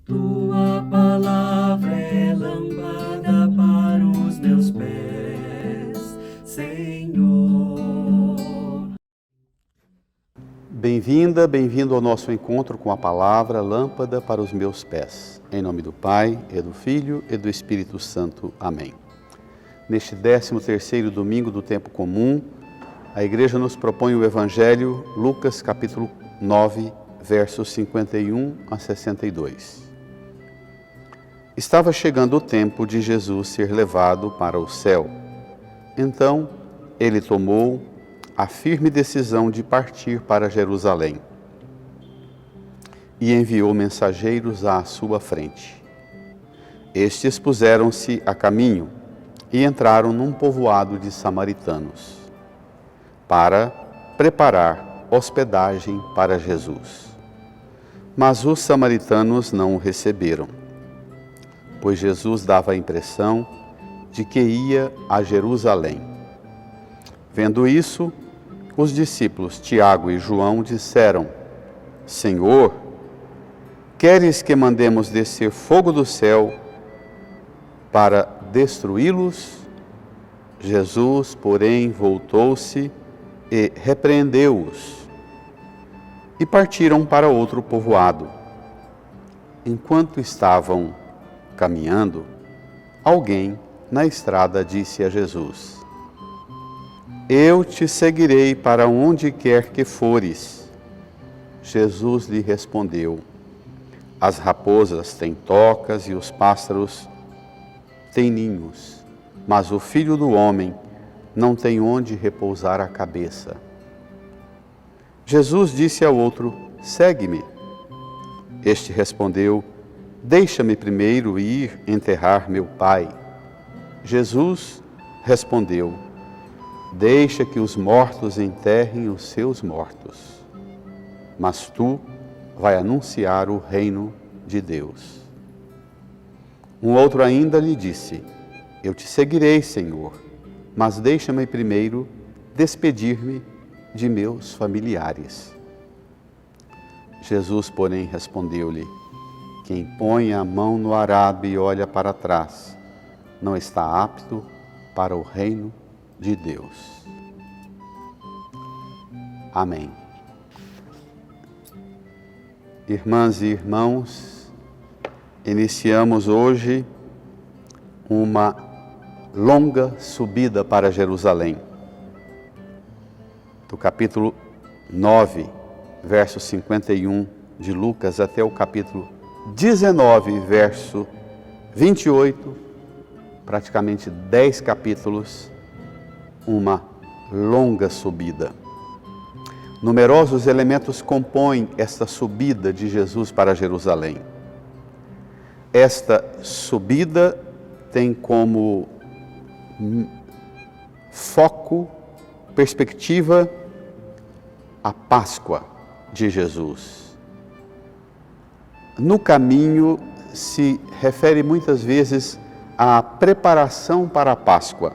Tua palavra é lâmpada para os meus pés, Senhor. Bem-vinda, bem-vindo ao nosso encontro com a palavra Lâmpada para os meus pés. Em nome do Pai, e do Filho e do Espírito Santo. Amém. Neste 13º domingo do tempo comum, a Igreja nos propõe o Evangelho, Lucas capítulo 9, versos 51 a 62. Estava chegando o tempo de Jesus ser levado para o céu. Então, ele tomou a firme decisão de partir para Jerusalém e enviou mensageiros à sua frente. Estes puseram-se a caminho e entraram num povoado de samaritanos para preparar hospedagem para Jesus. Mas os samaritanos não o receberam, pois Jesus dava a impressão de que ia a Jerusalém. Vendo isso, os discípulos Tiago e João disseram: Senhor, queres que mandemos descer fogo do céu para destruí-los? Jesus, porém, voltou-se e repreendeu-os. E partiram para outro povoado. Enquanto estavam caminhando, alguém na estrada disse a Jesus: Eu te seguirei para onde quer que fores. Jesus lhe respondeu: As raposas têm tocas e os pássaros têm ninhos, mas o Filho do Homem não tem onde repousar a cabeça. Jesus disse ao outro: Segue-me. Este respondeu: Deixa-me primeiro ir enterrar meu pai. Jesus respondeu: Deixa que os mortos enterrem os seus mortos, mas tu vai anunciar o reino de Deus. Um outro ainda lhe disse: Eu te seguirei, Senhor, mas deixa-me primeiro despedir-me de meus familiares. Jesus, porém, respondeu-lhe: Quem põe a mão no arado e olha para trás, não está apto para o reino de Deus. Amém. Irmãs e irmãos, iniciamos hoje uma longa subida para Jerusalém. Do capítulo 9, verso 51 de Lucas, até o capítulo 19, verso 28, praticamente 10 capítulos, uma longa subida. Numerosos elementos compõem esta subida de Jesus para Jerusalém. Esta subida tem como foco, perspectiva, a Páscoa de Jesus. No caminho se refere muitas vezes à preparação para a Páscoa.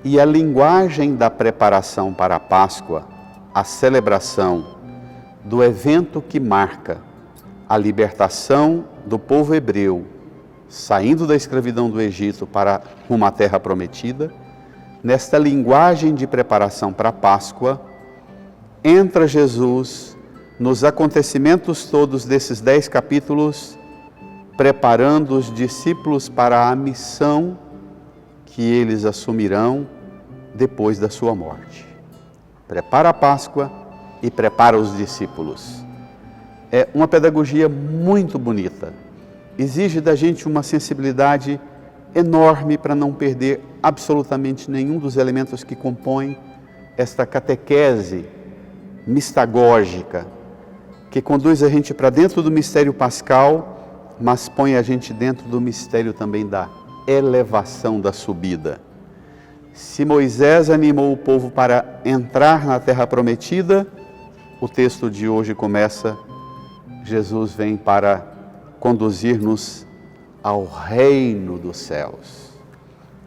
E a linguagem da preparação para a Páscoa, a celebração do evento que marca a libertação do povo hebreu, saindo da escravidão do Egito para uma terra prometida, nesta linguagem de preparação para a Páscoa, entra Jesus nos acontecimentos todos desses 10 capítulos, preparando os discípulos para a missão que eles assumirão depois da sua morte. Prepara a Páscoa e prepara os discípulos. É uma pedagogia muito bonita. Exige da gente uma sensibilidade enorme para não perder absolutamente nenhum dos elementos que compõem esta catequese mistagógica, que conduz a gente para dentro do mistério pascal, mas põe a gente dentro do mistério também da elevação da subida. Se Moisés animou o povo para entrar na terra prometida, o texto de hoje começa: Jesus vem para conduzir-nos ao reino dos céus.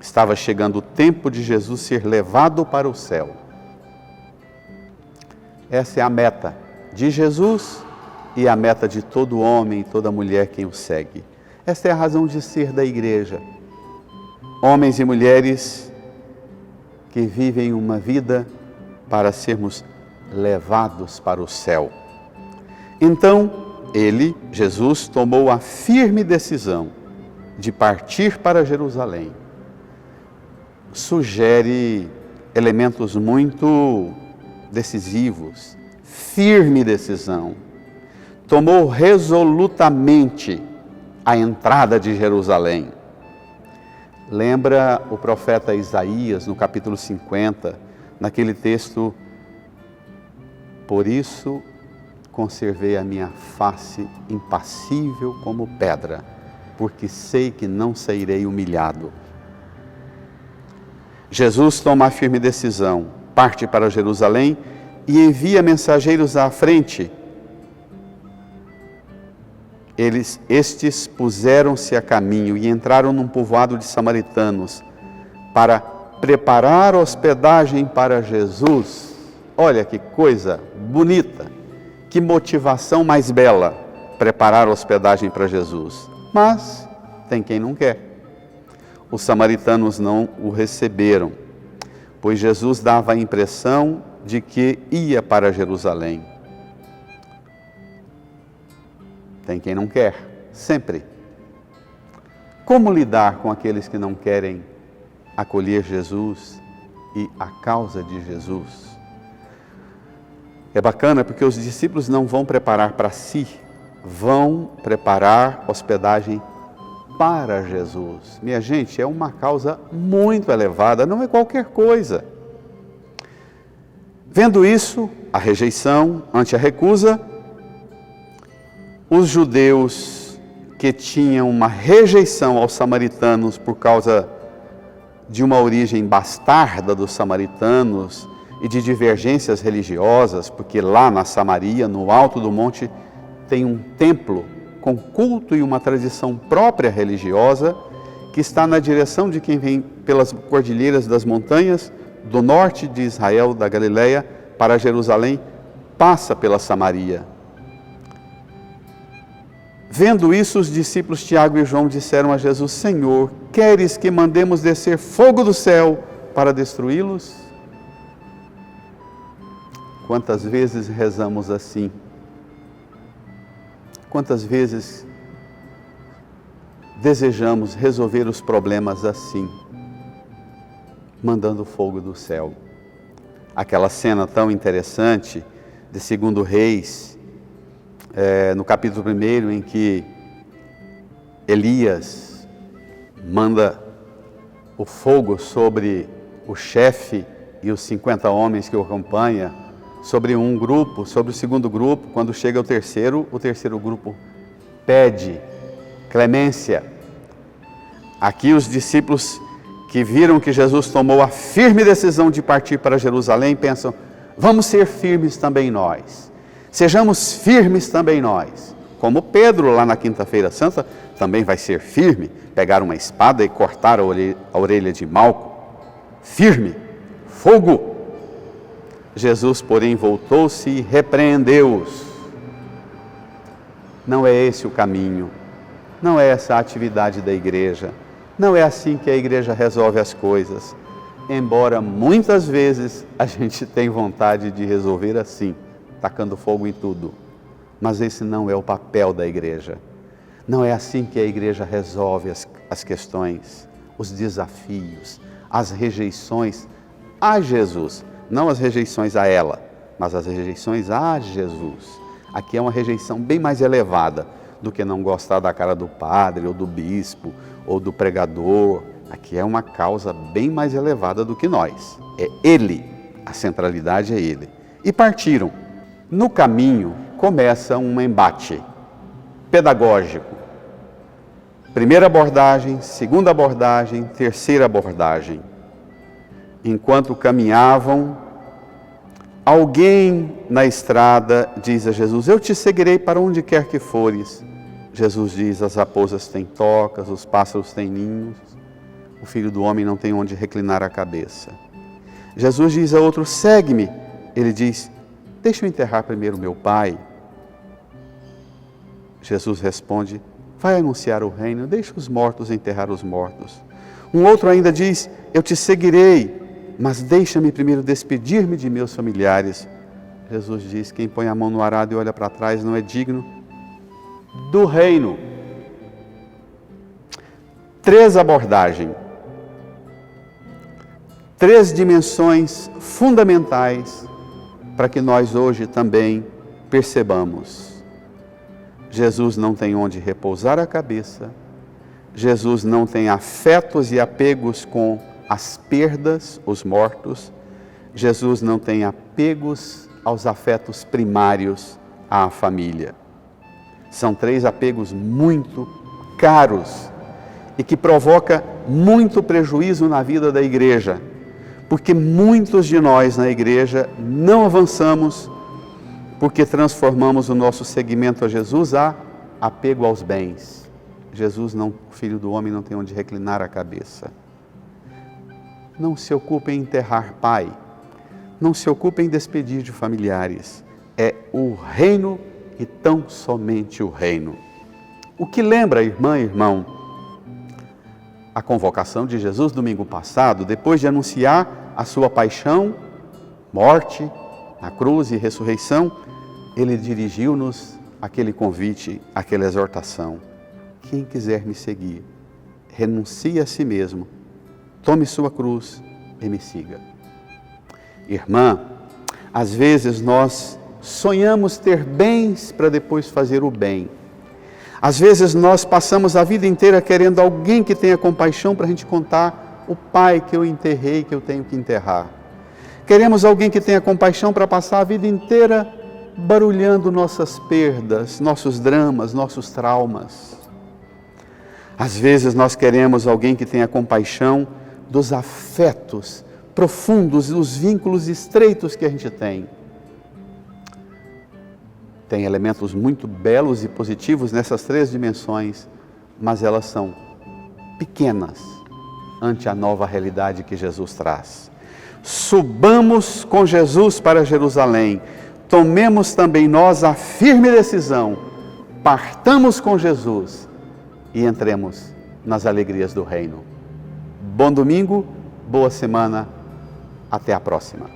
Estava chegando o tempo de Jesus ser levado para o céu. Essa é a meta de Jesus e a meta de todo homem e toda mulher quem o segue. Esta é a razão de ser da igreja. Homens e mulheres que vivem uma vida para sermos levados para o céu. Então, ele, Jesus, tomou a firme decisão de partir para Jerusalém. Sugere elementos muito decisivos. Firme decisão. Tomou resolutamente a entrada de Jerusalém. Lembra o profeta Isaías, no capítulo 50, naquele texto: por isso conservei a minha face impassível como pedra, porque sei que não sairei humilhado. Jesus toma a firme decisão, parte para Jerusalém e envia mensageiros à frente. Estes puseram-se a caminho e entraram num povoado de samaritanos para preparar hospedagem para Jesus. Olha que coisa bonita, que motivação mais bela, preparar hospedagem para Jesus. Mas tem quem não quer. Os samaritanos não o receberam, pois Jesus dava a impressão de que ia para Jerusalém. Tem quem não quer, sempre. Como lidar com aqueles que não querem acolher Jesus e a causa de Jesus? É bacana porque os discípulos não vão preparar para si, vão preparar hospedagem para Jesus. Minha gente, é uma causa muito elevada, não é qualquer coisa. Vendo isso, a rejeição ante a recusa, os judeus que tinham uma rejeição aos samaritanos por causa de uma origem bastarda dos samaritanos e de divergências religiosas, porque lá na Samaria, no alto do monte, tem um templo com culto e uma tradição própria religiosa, que está na direção de quem vem pelas cordilheiras das montanhas do norte de Israel, da Galileia, para Jerusalém, passa pela Samaria. Vendo isso, os discípulos Tiago e João disseram a Jesus: Senhor, queres que mandemos descer fogo do céu para destruí-los? Quantas vezes rezamos assim? Quantas vezes desejamos resolver os problemas assim, mandando fogo do céu? Aquela cena tão interessante de 2 Reis, no capítulo 1, em que Elias manda o fogo sobre o chefe e os 50 homens que o acompanham, sobre um grupo, sobre o segundo grupo. Quando chega o terceiro grupo pede clemência. Aqui os discípulos que viram que Jesus tomou a firme decisão de partir para Jerusalém pensam: vamos ser firmes também nós, sejamos firmes também nós. Como Pedro lá na quinta-feira santa também vai ser firme, pegar uma espada e cortar a orelha de Malco. Firme, fogo. Jesus, porém, voltou-se e repreendeu-os. Não é esse o caminho, não é essa a atividade da igreja, não é assim que a igreja resolve as coisas, embora muitas vezes a gente tenha vontade de resolver assim, tacando fogo em tudo, mas esse não é o papel da igreja. Não é assim que a igreja resolve as questões, os desafios, as rejeições a Jesus. Não as rejeições a ela, mas as rejeições a Jesus. Aqui é uma rejeição bem mais elevada do que não gostar da cara do padre, ou do bispo, ou do pregador. Aqui é uma causa bem mais elevada do que nós. É Ele, a centralidade é Ele. E partiram. No caminho começa um embate pedagógico. Primeira abordagem, segunda abordagem, terceira abordagem. Enquanto caminhavam, alguém na estrada diz a Jesus: eu te seguirei para onde quer que fores. Jesus diz: as raposas têm tocas, os pássaros têm ninhos, o Filho do Homem não tem onde reclinar a cabeça. Jesus diz a outro: segue-me. Ele diz: deixa eu enterrar primeiro meu pai. Jesus responde: vai anunciar o reino, deixa os mortos enterrar os mortos. Um outro ainda diz: eu te seguirei, mas deixa-me primeiro despedir-me de meus familiares. Jesus diz: quem põe a mão no arado e olha para trás não é digno do reino. 3 abordagens, 3 dimensões fundamentais para que nós hoje também percebamos. Jesus não tem onde repousar a cabeça, Jesus não tem afetos e apegos com as perdas, os mortos, Jesus não tem apegos aos afetos primários à família. São 3 apegos muito caros e que provoca muito prejuízo na vida da igreja, porque muitos de nós na igreja não avançamos porque transformamos o nosso seguimento a Jesus a apego aos bens. Jesus, não, Filho do Homem, não tem onde reclinar a cabeça. Não se ocupe em enterrar pai, não se ocupe em despedir de familiares. É o reino e tão somente o reino. O que lembra, irmã e irmão, a convocação de Jesus domingo passado, depois de anunciar a sua paixão, morte, na cruz e ressurreição, ele dirigiu-nos aquele convite, aquela exortação: quem quiser me seguir, renuncie a si mesmo, tome sua cruz e me siga. Irmã, às vezes nós sonhamos ter bens para depois fazer o bem. Às vezes nós passamos a vida inteira querendo alguém que tenha compaixão para a gente contar o pai que eu enterrei, que eu tenho que enterrar. Queremos alguém que tenha compaixão para passar a vida inteira barulhando nossas perdas, nossos dramas, nossos traumas. Às vezes nós queremos alguém que tenha compaixão dos afetos profundos, dos vínculos estreitos que a gente tem. Tem elementos muito belos e positivos nessas 3 dimensões, mas elas são pequenas ante a nova realidade que Jesus traz. Subamos com Jesus para Jerusalém, tomemos também nós a firme decisão, partamos com Jesus e entremos nas alegrias do reino. Bom domingo, boa semana, até a próxima.